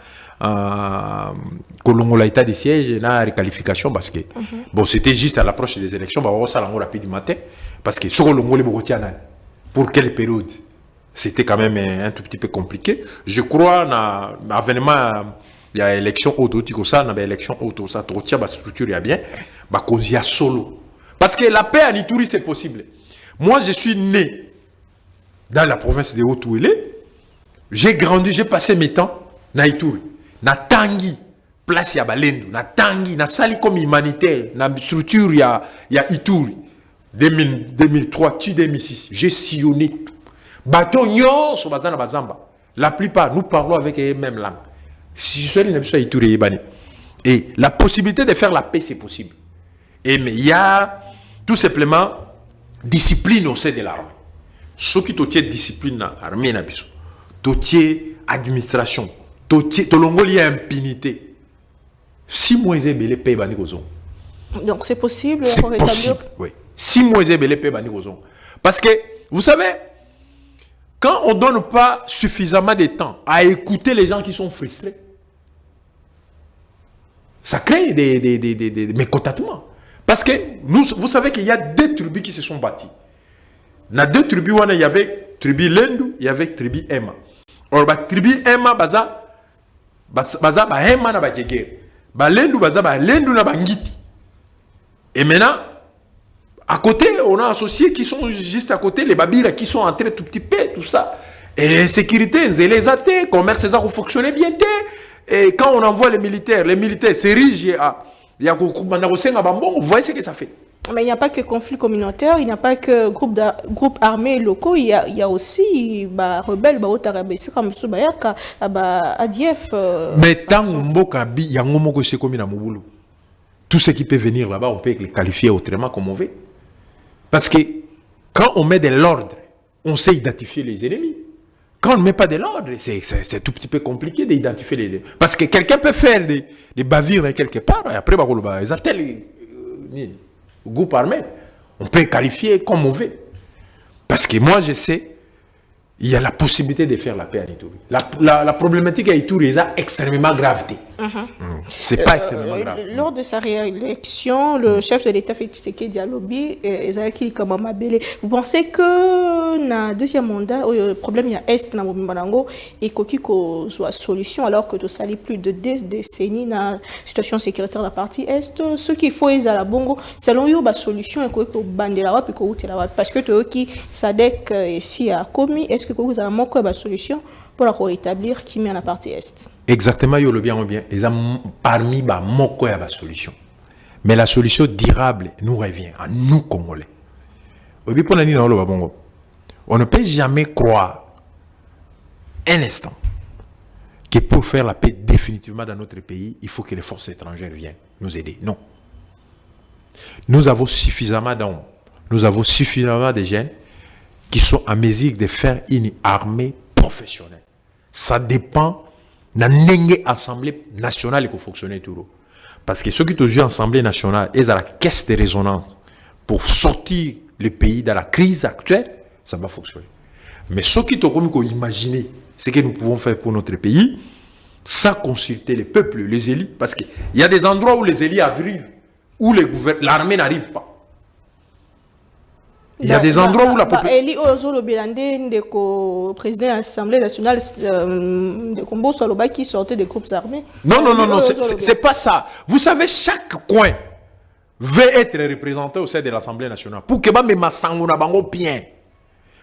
Kolongola état de siège et la réqualification parce que bon c'était juste à l'approche des élections on va ça rapide du matin parce que sur Kolongola pour quelle période c'était quand même un tout petit peu compliqué. Je crois na avènement il y a élection auto ça na élection auto ça trop tia structure il y a bien ba kozia solo parce que la paix en Ituri c'est possible. Moi je suis né dans la province de Haut-Ouélé, j'ai grandi, j'ai passé mes temps na Ituri. Na tangi place ya Balendu na tangi na sali comme humanitaire na structure ya Ituri 2003 2006 j'ai sillonné tout bateau nyonso bazana bazamba la plupart nous parlons avec les mêmes langues si je suis allé na Ituri ebani et la possibilité de faire la paix c'est possible et mais il y a tout simplement discipline au sein de l'armée ce qui totie discipline na armée na biso totie administration il y a impunité. 6 mois ils ont payé bani kozon. Donc c'est possible. C'est possible. Oui. 6 mois ils ont payé bani kozon. Parce que vous savez, quand on donne pas suffisamment de temps à écouter les gens qui sont frustrés, Ça crée des mécontentements. Parce que vous savez qu'il y a deux tribus qui se sont bâties. Dans deux tribus, il y avait tribu Lendu, il y avait tribu Emma. Alors, la tribu Emma, baza Emma na bagegere. Lendu, Lendu na bangiti. Et maintenant, à côté, on a associés qui sont juste à côté, les Babira qui sont entrés tout petit peu, tout ça. Et l'insécurité, les athées, le commerce, ça fonctionnait bien. Et quand on envoie les militaires s'érigent vous voyez ce que ça fait. Mais il n'y a pas que conflit communautaire, il n'y a pas que groupe armés locaux, il y a aussi rebelles, comme ADF. Mais tant que tout ce qui peut venir là-bas, on peut les qualifier autrement comme mauvais. Parce que quand on met de l'ordre, on sait identifier les ennemis. Quand on ne met pas de l'ordre, c'est tout petit peu compliqué d'identifier les ennemis. Parce que quelqu'un peut faire des bavures quelque part, et après, ils attellent le groupe armé. On peut qualifier comme mauvais. Parce que moi, je sais, il y a la possibilité de faire la paix à Ituri. La problématique à Ituri est extrêmement grave. C'est pas extrêmement grave. Lors de sa réélection, le chef de l'État Félix Tshisekedi Dialobi, vous pensez que dans le deuxième mandat, le problème il y a Est dans le et qu'il soit solution alors que ça a plus de 2 décennies dans la situation sécuritaire de la partie Est. Ce qu'il faut est à la bongo, selon eux, la solution est que bandela puis que parce que toi qui sadek ici à commis, est-ce que vous avez une solution pour la rétablir qui met à la partie Est? Exactement, il y a bien. Ils ont parmi la solution. Mais la solution durable nous revient à nous, Congolais. On ne peut jamais croire un instant que pour faire la paix définitivement dans notre pays, il faut que les forces étrangères viennent nous aider. Non. Nous avons suffisamment d'hommes, nous avons suffisamment de jeunes qui sont en mesure de faire une armée professionnelle. Ça dépend de l'Assemblée nationale qui fonctionne toujours. Parce que ceux qui ont l'Assemblée nationale, ils ont la caisse de résonance pour sortir le pays dans la crise actuelle, ça va fonctionner. Mais ceux qui ont imaginé ce que nous pouvons faire pour notre pays, sans consulter les peuples, les élites, parce qu'il y a des endroits où les élites arrivent, où l'armée n'arrive pas. Il y a des endroits où la population... le président de l'Assemblée nationale de Combo Saloba qui sortait des groupes armés. Non, c'est pas ça. Vous savez, chaque coin veut être représenté au sein de l'Assemblée nationale pour que bien.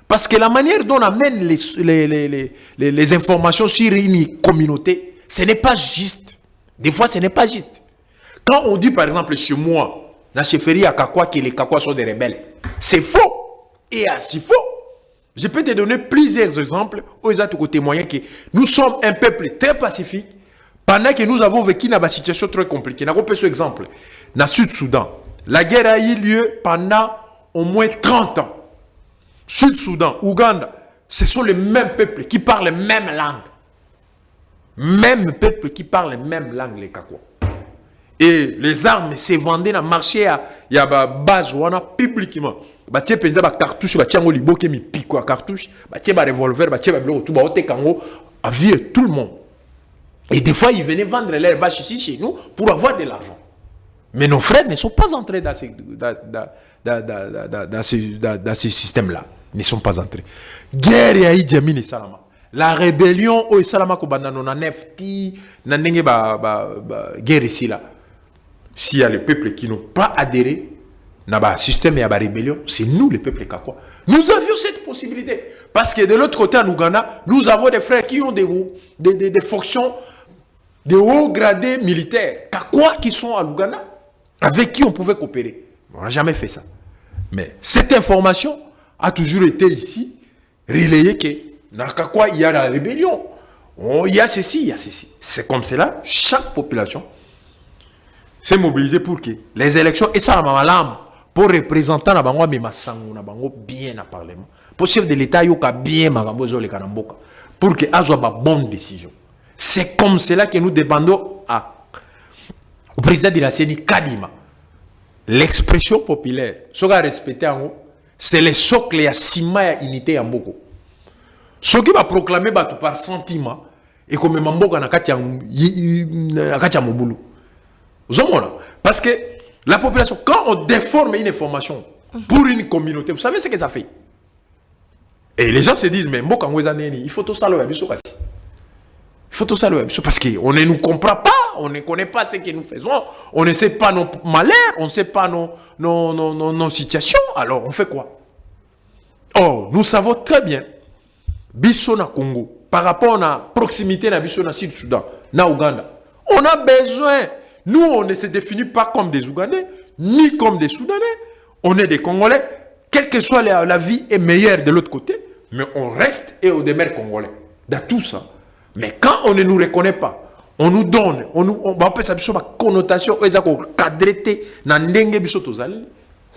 Parce que la manière dont on amène les informations sur une communauté, ce n'est pas juste. Des fois, ce n'est pas juste. Quand on dit, par exemple, chez moi, dans la chefferie à Kakwa, que les Kakwa sont des rebelles, c'est faux. Et c'est faux. Je peux te donner plusieurs exemples où ils ont témoigné que nous sommes un peuple très pacifique pendant que nous avons vécu dans une situation très compliquée. Je vais un exemple. Dans le Sud-Soudan, la guerre a eu lieu pendant au moins 30 ans. Sud-Soudan, Ouganda, ce sont les mêmes peuples qui parlent la même langue. Même peuple qui parle la même langue, les Kakwa. Et les armes se vendaient dans le marché, il y a des bases publiquement. Il y a des cartouches, il y a des cartouches, il y a des revolvers, il y a des tout le monde. Et des fois, ils venaient vendre leurs vaches ici chez nous pour avoir de l'argent. Mais nos frères ne sont pas entrés dans ce système-là. Ils ne sont pas entrés. Guerre et Idi Amin et Salama. La rébellion, au Salama, na nefti, na nenge guerre ici là. S'il y a les peuples qui n'ont pas adhéré à système et à la rébellion, c'est nous, les peuples Kakwa. Nous avions cette possibilité. Parce que de l'autre côté, en Ouganda, nous avons des frères qui ont des fonctions de haut gradés militaires. Kakwa qui sont à l'Ouganda, avec qui on pouvait coopérer. On n'a jamais fait ça. Mais cette information a toujours été ici, relayée que dans Kakwa, il y a la rébellion. Il y a ceci, il y a ceci. C'est comme cela, chaque population s'est mobilisée pour que les élections, et ça, pour représenter la bango, mais bien à parlement. Pour chef de l'État, il y a bien pour que ait une bonne décision. C'est comme cela que nous demandons au président de la CENI, Kadima. L'expression populaire, ce qu'on a respecté en haut, c'est le socle et la unité en beaucoup. Ce qui va proclamer par sentiment, et comme Mamboka na katia mobulu. Parce que la population, quand on déforme une information pour une communauté, vous savez ce que ça fait? Et les gens se disent, mais il faut tout ça le web. Il faut tout ça le web. Parce qu'on ne nous comprend pas, on ne connaît pas ce que nous faisons, on ne sait pas nos malheurs, on ne sait pas nos situations. Alors on fait quoi? Oh, nous savons très bien, Bissona Congo, par rapport à la proximité de Bissona Sud-Soudan, na Ouganda, on a besoin. Nous, on ne se définit pas comme des Ougandais, ni comme des Soudanais. On est des Congolais. Quelle que soit la vie est meilleure de l'autre côté, mais on reste et on demeure Congolais. Dans tout ça. Mais quand on ne nous reconnaît pas, on nous donne, on peut ça une connotation, on va cadrer dans ndenge biso tozali.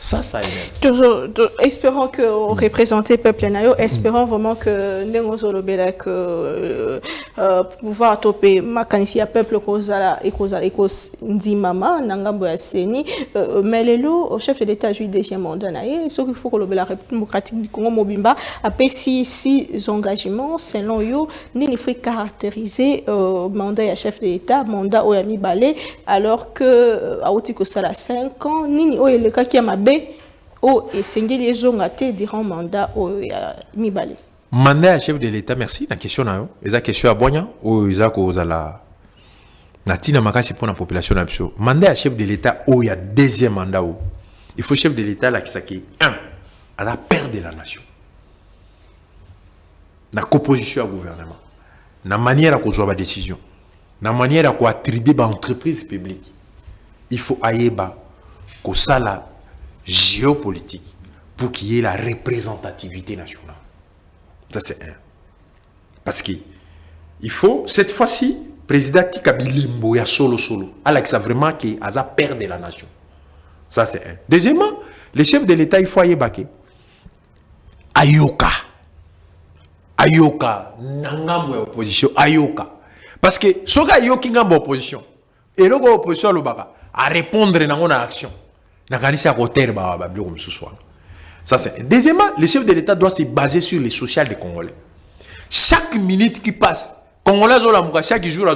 Ça énerve. Espérons que représenter le peuple nayo, espérons vraiment que Ndengozolobela que pouvoir toper makanisi ya peuple kozala ndimama nangambo ya seni mais lelo au chef de l'état juillet deuxième mandat naye ce qu'il faut que la République démocratique du Congo mobimba après six engagements selon yo nini faut caractériser mandat ya chef de l'état mandat o ya mibale alors que auti ko sala 5 ans nini o eleka ki ya et c'est les ont gâté durant mandat au Mibale. Mandat à chef de l'État, merci. La question là, la question à Boigna ou la cause à la tina makasi pour la population d'Abso. Mandat à chef de l'État où il y a deuxième mandat où il faut chef de l'État là qui s'acquiert à la perte de la nation. La composition au gouvernement, la manière à cause de la décision, la manière à attribuer à l'entreprise publique. Il faut aller que ça là géopolitique pour qu'il y ait la représentativité nationale. Ça c'est un. Parce que il faut cette fois-ci président Tikabilimbo ya solo alors que ça vraiment qui a perdu la nation. Ça c'est un. Deuxièmement, les chefs de l'État il faut y baquer. Ayoka nangambo ya opposition ayoka parce que soka ayoki ngambo opposition et le opposition lobaka à répondre dans mon action. Ça c'est. Deuxièmement, le chef de l'État doit se baser sur les social des Congolais. Chaque minute qui passe, Congolais chaque jour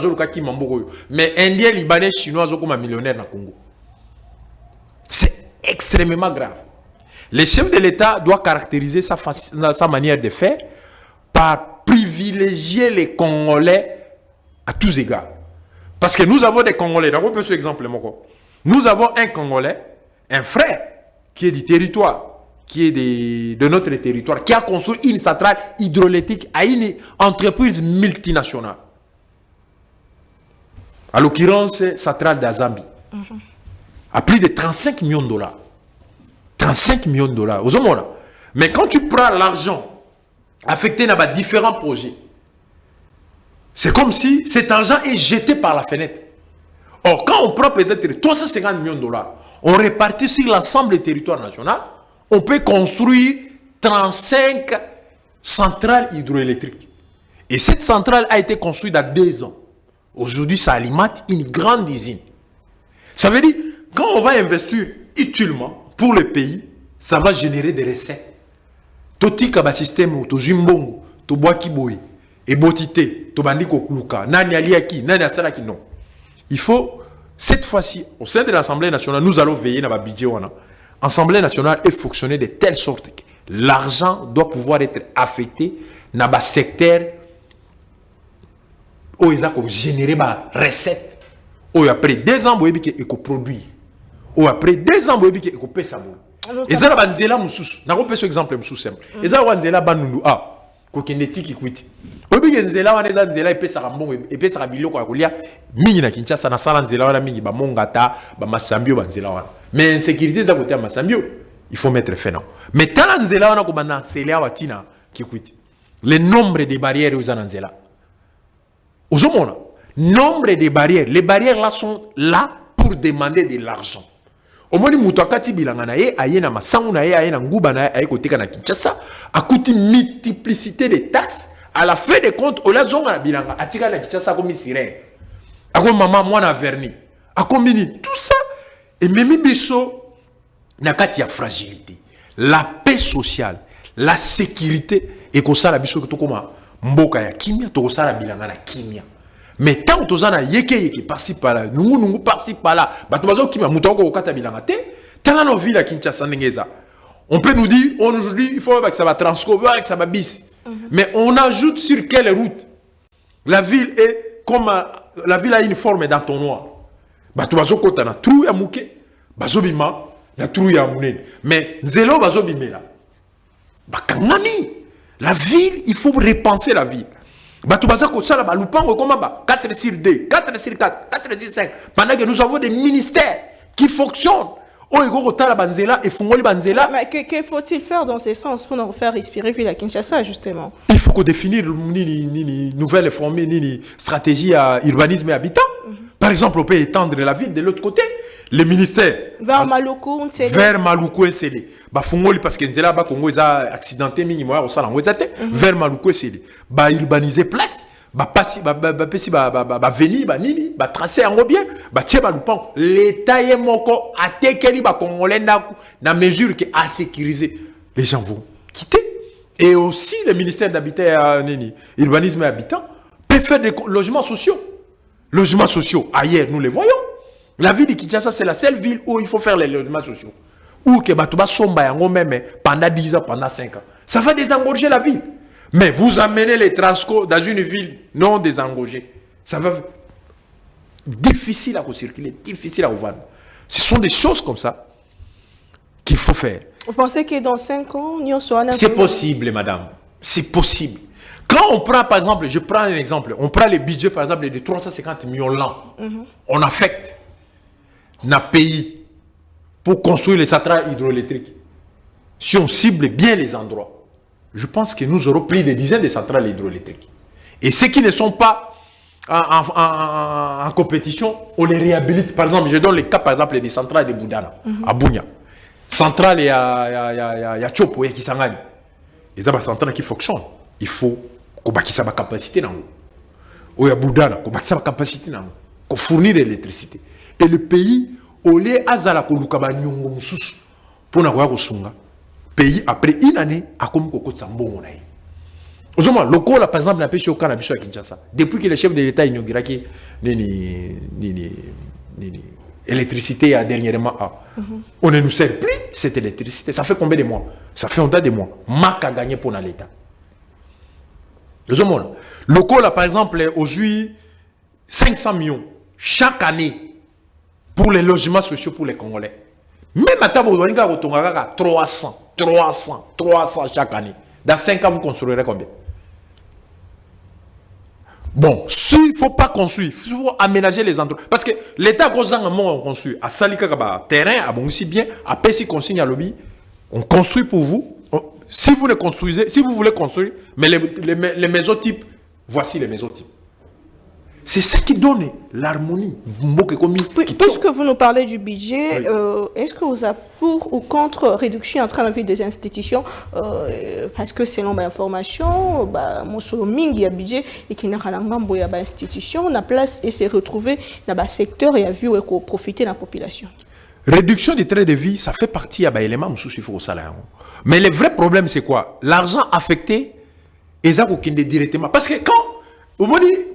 mais Indien, Libanais, Chinois sont comme millionnaire dans Congo. C'est extrêmement grave. Le chef de l'État doit caractériser sa manière de faire par privilégier les Congolais à tous égards. Parce que nous avons des Congolais. D'abord, on peut ce exemple. Nous avons un Congolais, un frère qui est du territoire, qui est de notre territoire, qui a construit une centrale hydroélectrique à une entreprise multinationale. À l'occurrence, centrale d'Azambi. À plus de 35 millions de dollars. 35 millions de dollars. Mais quand tu prends l'argent affecté dans différents projets, c'est comme si cet argent est jeté par la fenêtre. Or, quand on prend peut-être 350 millions de dollars, on répartit sur l'ensemble du territoire national, on peut construire 35 centrales hydroélectriques. Et cette centrale a été construite à 2 ans. Aujourd'hui, ça alimente une grande usine. Ça veut dire, quand on va investir utilement pour le pays, ça va générer des recettes. Totika ba système, to jimbongo, to boakiboy, et botité, to bandiko kuluka, nani aliaki, nani asalaki, non. Il faut, cette fois-ci, au sein de l'Assemblée nationale, nous allons veiller dans le budget. L'Assemblée nationale est fonctionnée de telle sorte que l'argent doit pouvoir être affecté dans le secteur où il a généré des recettes. Où après 2 ans, il y a produit. Ou après 2 ans, il y a payer ça. Et ça, c'est un exemple simple. Et ça, c'est un exemple simple. Obi nzela wana eza nzela epesaka mbongo epesaka biloko ya kolia mingi na Kinshasa na sala nzela wana mingi ba mongata ba masambio ba nzela wana mais insécurité za côté ya masambio il faut mettre fin non mais tala nzela wana ko bana nzela wa tina kikuiti le nombre de barrières aux nzela ozomona nombre de barrières les barrières là sont là pour demander de l'argent omoni mutu akati bilanga na ye aye na masangu na ye aye na nguba na ye aye koteka na Kinshasa akuti multiplicité de taxes. À la fin des comptes, on a zonga bilanga, atika la Kinshasa comme sirène. Ako maman moi na verni. Ako mini tout ça et même biso nakati ya fragilité. La paix sociale, la sécurité et ko sala biso to koma mboka ya kimia to ko sala bilanga na kimia. Mais tant que tu as yeke par-ci par-là, nous par-ci par-là, qui m'a mouton au Katabilangate, tant nos villes à Kinshasa Nengeza. On peut nous dire, aujourd'hui, il faut que ça va transcover, que ça va bis. Mais on ajoute sur quelle route? La ville est comme la ville a une forme d'entonnoir. Batubazo kota na trou ya mouke, bazobima na trou ya mounene. Mais zélo bazobimela. Bakangani. La ville, il faut repenser la ville. Batubazo kosala ba lupango comment ba 4 sur 2, 4 sur 4, 4 sur 5. Pendant que nous avons des ministères qui fonctionnent. Mais que faut-il faire dans ce sens pour nous faire respirer ville à Kinshasa, justement? Il faut qu'on définisse une nouvelle forme, une stratégie à urbanisme et habitat. Par exemple, on peut étendre la ville de l'autre côté. Les ministères. Vers Maluku, vers Maluku, c'est parce que Nzela ba Congo est accidenté minimum au salon. Vers Maluku, c'est urbaniser place. Venir, nini, tracer en bien, l'État est moko a tekeli ba Congolais na mesure qui a sécurisé. Les gens vont quitter. Et aussi le ministère d'Habitat, urbanisme et habitat peut faire des logements sociaux. Logements sociaux, ailleurs, nous les voyons. La ville de Kinshasa, c'est la seule ville où il faut faire les logements sociaux. Ou que Batouba somba yango même pendant 10 ans, pendant 5 ans. Ça va désengorger la ville. Mais vous amenez les Transco dans une ville non désengorgée. Ça va difficile à circuler, difficile à vendre. Ce sont des choses comme ça qu'il faut faire. Vous pensez que dans 5 ans, nous serons... C'est possible, madame. C'est possible. Quand on prend, par exemple, je prends un exemple, on prend les budgets, par exemple, de 350 millions l'an. On affecte un pays pour construire les centrales hydroélectriques. Si on cible bien les endroits, je pense que nous aurons pris des dizaines de centrales hydroélectriques. Et ceux qui ne sont pas en compétition, on les réhabilite. Par exemple, je donne le cas, par exemple, des centrales de Boudana, à Bounia. Centrale, il y a Chopo, il y a Kisangani. Il y a des centrales qui fonctionnent. Il faut qu'on ait sa capacité. Il y a Boudana, qu'on ait sa capacité. Qu'on fournit de l'électricité. Et le pays, au lieu d'Azala, qu'on ait pour n'avoir pas pays après une année à comme Koko Tsambo. Le Cola, par exemple, n'a pas au cannabis à Kinshasa. Depuis que le chef de l'État a inauguré l'électricité dernièrement, on ne nous sert plus cette électricité. Ça fait combien de mois? Ça fait un tas de mois. Mac a gagné pour l'État. Le Cola, par exemple, aujourd'hui 500 millions chaque année pour les logements sociaux pour les Congolais. Même à Tabo, on a 300 chaque année. Dans 5 ans, vous construirez combien? Bon, s'il ne faut pas construire, il faut aménager les endroits. Parce que l'État a construit à Salika, terrain, à Bonsi bien, à Pessi consigne à lobby, on construit pour vous. Si vous ne construisez, si vous voulez construire, mais les maisons types, voici les maisons types. C'est ça qui donne l'harmonie. Puisque vous nous parlez du budget, oui. Est-ce que vous êtes pour ou contre réduction en train de vie des institutions parce que selon l'information, mon mingi a budget et qui n'a pas d'institution, on a place et s'est retrouvé dans le secteur et a vu profiter de la population. Réduction des traits de vie, ça fait partie de l'élément il faut au salaire. Mais le vrai problème, c'est quoi? L'argent affecté, ils ont directement. Parce que quand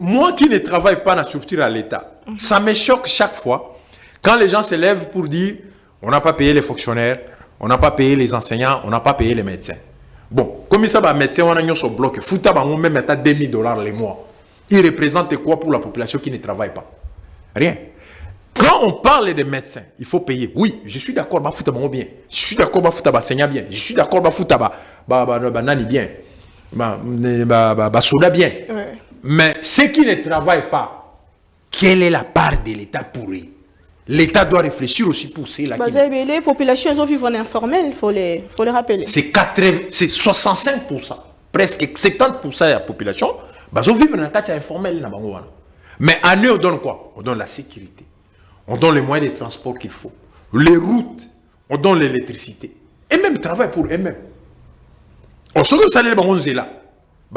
moi qui ne travaille pas dans la structure à l'État, ça me choque chaque fois quand les gens se lèvent pour dire on n'a pas payé les fonctionnaires, on n'a pas payé les enseignants, on n'a pas payé les médecins. Bon, comme ça, les médecins, on a sur bloc, fouta même à $2000 les mois. Ils représentent quoi pour la population qui ne travaille pas? Rien. Quand on parle des médecins, il faut payer. Oui, je suis d'accord, bah fouta bien. Je suis d'accord, bah fouta enseignant bien. Je suis d'accord, bah fouta nani bien. Bah soda bien. Ouais. Mais ceux qui ne travaillent pas, quelle est la part de l'État pour eux? L'État doit réfléchir aussi pour ceux-là. Les populations, elles ont vivre en informel, il faut les rappeler. C'est 65%, presque 70% de la population, ils vivent dans le cadre informel. Mais à nous, on donne quoi? On donne la sécurité. On donne les moyens de transport qu'il faut. Les routes, on donne l'électricité. Et même le travail pour eux-mêmes. On sait que ça les banques là.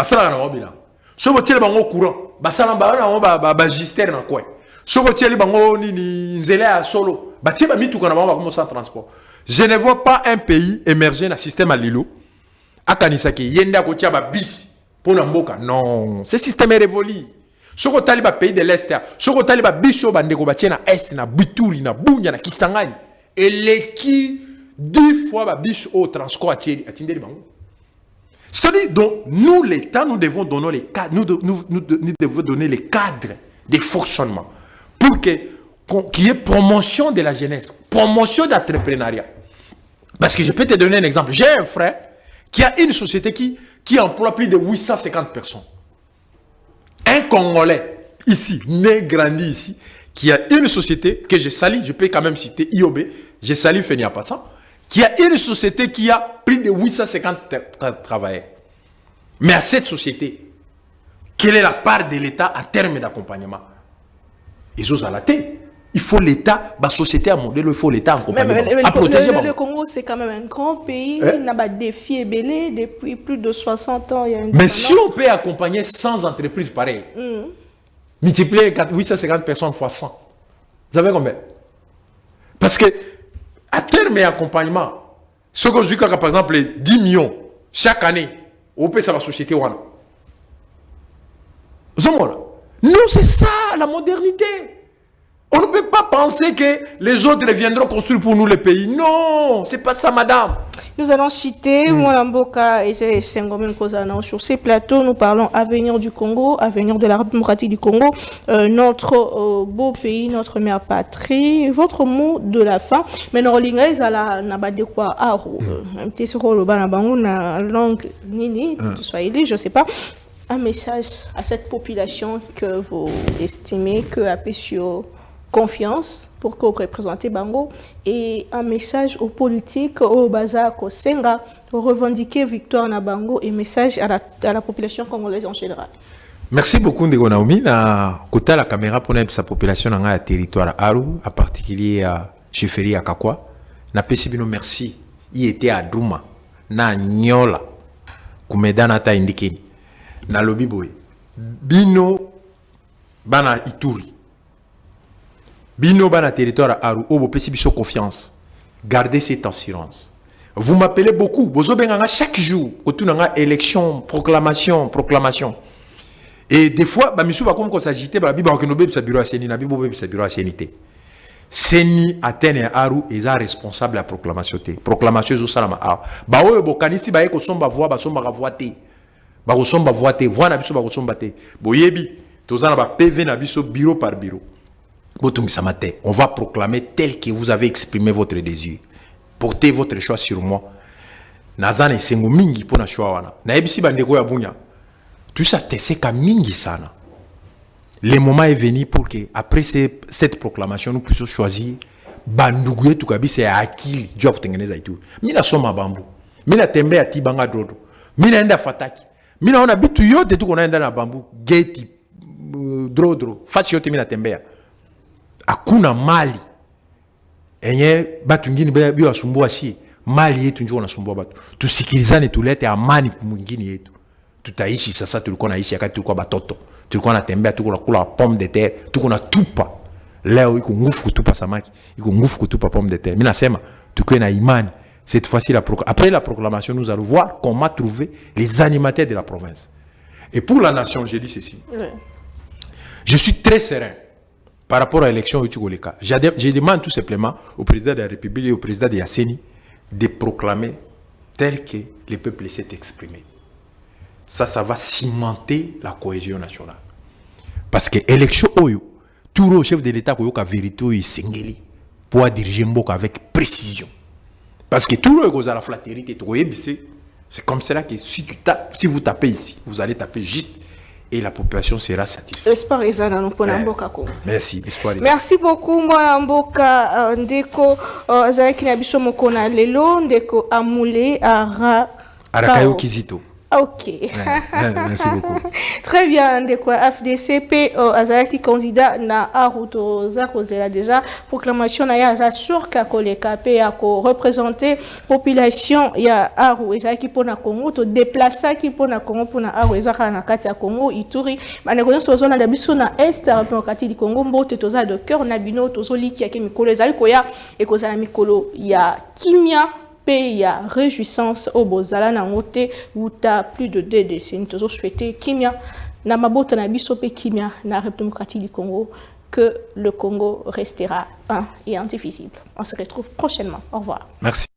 Ça là on bilan. Ce que les banques courant, ça là magister dans quoi. Ce que les banques ni nzela à solo. Tu vas mettre tout quand on va commencer en transport. Je ne vois pas un pays émerger dans le système à Lilo. À Kanisaki, yenda ko tia ba bis pour la mboka. Non, ce système est révolu. Soko taliba pays de l'Est, soko taliba biso bandeko batie na Est, na Bituri, na Bunya, na Kisangani. Et les qui 10 fois ba biso au transport atindeli bango. C'est-à-dire, donc, nous, l'État, nous devons donner les cadres, nous devons donner les cadres de fonctionnement pour qu'il y ait promotion de la jeunesse, promotion d'entrepreneuriat. Parce que je peux te donner un exemple. J'ai un frère qui a une société qui emploie plus de 850 personnes. Un Congolais, ici, né, grandi ici, qui a une société que je salue, je peux quand même citer IOB, je salue Fenia Passant, qui a une société qui a plus de 850 travailleurs. Mais à cette société, quelle est la part de l'État en termes d'accompagnement? Ils osent à la tête. Il faut l'État, la société à modèle, il faut l'État accompagnement. Le Congo, c'est quand même un grand pays. Il n'a pas de défi ébélé depuis plus de 60 ans. Mais si on peut accompagner 100 entreprises pareilles, multiplier 850 personnes fois 100, vous savez combien? Parce que, à terme et accompagnement, ce que je dis, par exemple, 10 millions chaque année, on peut savoir la société. Nous, c'est ça, la modernité. On ne peut pas penser que les autres viendront construire pour nous le pays. Non, c'est pas ça, madame. Nous allons citer Moulamboka et Sengomen Kozana. Sur ces plateaux, nous parlons avenir du Congo, avenir de la République démocratique du Congo, notre beau pays, notre mère patrie. Votre mot de la fin. Mais nous allons à la quoi un petit sur le banabango, na langue nini, swahili, je sais pas. Un message à cette population que vous estimez que Apesio confiance pour que vous représentez Bango et un message aux politiques, au bazar, au Senga, pour revendiquer victoire na Bango et message à la population congolaise en général. Merci beaucoup Ndeko Naomi. Na côté la caméra pour sa population dans le territoire Aru, en particulier à Cheferi à Kakwa. Na pesibino merci. Il était à Douma, na Nyola, kumedana ta indikeni. Na lobi boy. Bino bana Ituri. Bino bana territoire Aru, obo pesibiso confiance. Gardez cette assurance. Vous m'appelez beaucoup. Bozo benganga chaque jour. Autour nanga élection, proclamation. Et des fois, ba misu ba comme qu'on s'agitait, ba biba okenobe sa bureau à Seni, na bibo be sa bureau à Senité. Seni Atene Aru est responsable de la proclamation. Proclamation zo salama a. Ba oyo bokanisi ba eko somba voix ba somba voiter. Ba ko somba voiter, voix na biso ba ko somba te. Boyebi, tozana ba PV na biso bureau par bureau. On va proclamer tel que vous avez exprimé votre désir. Portez votre choix sur moi. Nazane sengo mingi pona choix wana. Na ebisi bandeko ya bunya. Tout ça teseka mingi sana. Le moment est venu pour que après cette proclamation nous puissions choisir bandugu yetu kabisa ya akili juu ya kutengeneza itu. Mina soma bambu. Mina tembea tibanga dodo. Mina enda fataki. Mina ona bitu yote tuko naenda na bambu geti drodro. Fasi yote mina tembea. Hakuna mali enye batu ngini bio asumbua si mali yetu njoo nasumbua batu. Tusikilizane tulete amani mwingine yetu. Tutaishi sasa tulikuwa naishi wakati tulikuwa batoto. Tulikuwa natembea tulikuwa kula pomme de terre, tulikuwa natupa. Leo iko ngufu kutupa samaki, iko ngufu kutupa pomme de terre. Mimi nasema tukue na imani. Cette fois-ci après la proclamation nous allons voir comment trouver les animateurs de la province. Et pour la nation, j'ai dit ceci. Je suis très serein par rapport à l'élection Utugoleka. Je demande tout simplement au président de la République et au président de Yasseni de proclamer tel que le peuple s'est exprimé. Ça va cimenter la cohésion nationale. Parce que l'élection, tout le chef de l'État qui a la vérité est pour diriger Mboka avec précision. Parce que tout le monde a la flatterie, c'est comme cela que si vous tapez ici, vous allez taper juste et la population sera satisfaite. L'espoir est là, nous prenons Mboka. Merci. Merci beaucoup, moi Mboka Ndeko Zaki Nabiso Mokona Lelo Ndeko Amoulé Arakayo Kizito. Ok. Merci beaucoup. Très bien, de quoi FDCP Azaki candidat na Aruto Zakozela déjà proclamation na ya za sur ka koleka pe ya ko représenter population ya Aru ezaki pona Congo to déplacer ki pona Congo pona Aru ezaka na kati ya Congo Ituri bana ko so zona da biso na est rapport kati di Congo mbote toza de cœur na bino tozo liki ya ke mikolo ezali ko ya ekozala mikolo ya kimia pays ya réjouissance au bozala na ngote ou ta plus de 2 décennies toujours souhaiter kimia na mabota na biso pe kimia na République démocratique du Congo, que le Congo restera un et indivisible. On se retrouve prochainement. Au revoir. Merci.